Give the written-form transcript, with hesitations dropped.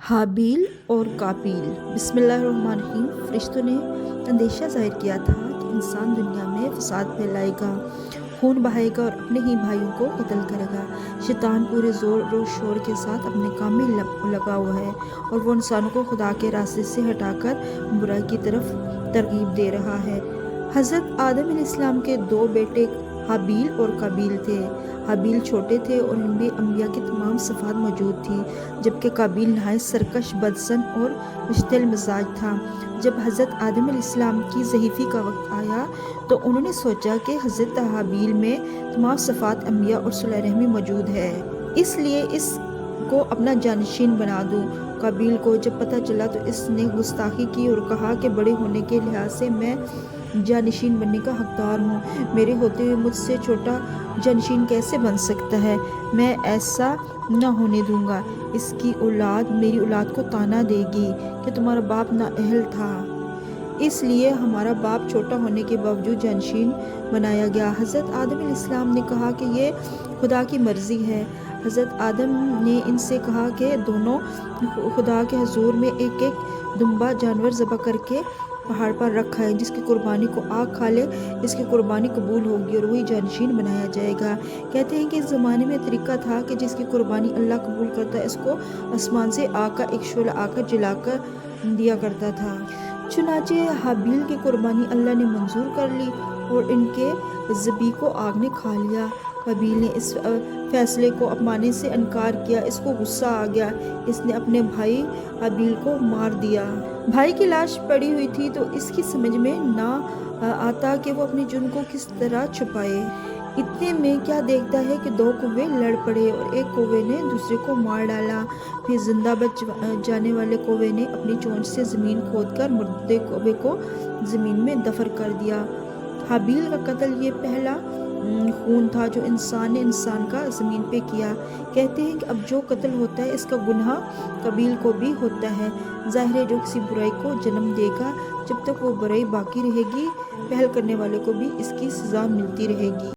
हाबील और काबील। बिस्मिल्लाहिर्रहमानिर्रहीम। फरिश्तों ने अंदेशा ज़ाहिर किया था कि इंसान दुनिया में फसाद फैलाएगा, खून बहाएगा और अपने ही भाइयों को कत्ल करेगा। शैतान पूरे ज़ोर और शोर के साथ अपने काम में लगा हुआ है और वो इंसानों को खुदा के रास्ते से हटाकर बुराई की तरफ तरगीब दे रहा है। हज़रत आदम अलैहिस्सलाम के दो बेटे हाबील और काबील थे। हाबील छोटे थे और इनमें अंबिया की तमाम सिफात मौजूद थी, जबकि काबील नहायत सरकश, बदसन और मुश्तिल मिजाज था। जब हज़रत आदम अलैहिस्सलाम की ज़हीफ़ी का वक्त आया तो उन्होंने सोचा कि हज़रत हाबील में तमाम सिफात अंबिया और सिला रहमी मौजूद है, इसलिए इसको अपना जानशीन बना दूँ। काबील को जब पता चला तो इसने गुस्ताखी की और कहा कि बड़े होने के लिहाज से मैं जानशीन बनने का हकदार हूँ, मेरे होते हुए मुझसे छोटा जानशीन कैसे बन सकता है। मैं ऐसा न होने दूंगा। इसकी औलाद मेरी औलाद को ताना देगी कि तुम्हारा बाप नाअहल था, इसलिए हमारा बाप छोटा होने के बावजूद जानशीन बनाया गया। हज़रत आदम अलैहिस्सलाम ने कहा कि ये खुदा की मर्ज़ी है। हज़रत आदम ने इनसे कहा कि दोनों खुदा के हुजूर में एक एक दुम्बा जानवर ज़बह करके पहाड़ पर रखा है, जिसकी कुर्बानी को आग खा ले इसकी कुर्बानी कबूल होगी और वही जानशीन बनाया जाएगा। कहते हैं कि इस ज़माने में तरीका था कि जिसकी कुर्बानी अल्लाह कबूल करता है इसको आसमान से आग का एक शोला आकर जलाकर दिया करता था। चुनाचे हाबील की कुर्बानी अल्लाह ने मंजूर कर ली और इनके ज़बी को आग ने खा लिया। काबील ने इस फैसले को अपनाने से इनकार किया। इसको गुस्सा आ गया, इसने अपने भाई हाबील को मार दिया। भाई की लाश पड़ी हुई थी तो इसकी समझ में ना आता कि वो अपने जुर्म को किस तरह छुपाए। इतने में क्या देखता है कि दो कौवे लड़ पड़े और एक कौवे ने दूसरे को मार डाला। फिर जिंदा बच जाने वाले कौवे ने अपनी चोंच से ज़मीन खोदकर मुर्दे कौवे को ज़मीन में दफन कर दिया। हाबील का कत्ल ये पहला खून था जो इंसान ने इंसान का ज़मीन पे किया। कहते हैं कि अब जो कत्ल होता है इसका गुनाह काबील को भी होता है। ज़ाहिर है जो किसी बुराई को जन्म देगा, जब तक वो बुराई बाकी रहेगी, पहल करने वाले को भी इसकी सज़ा मिलती रहेगी।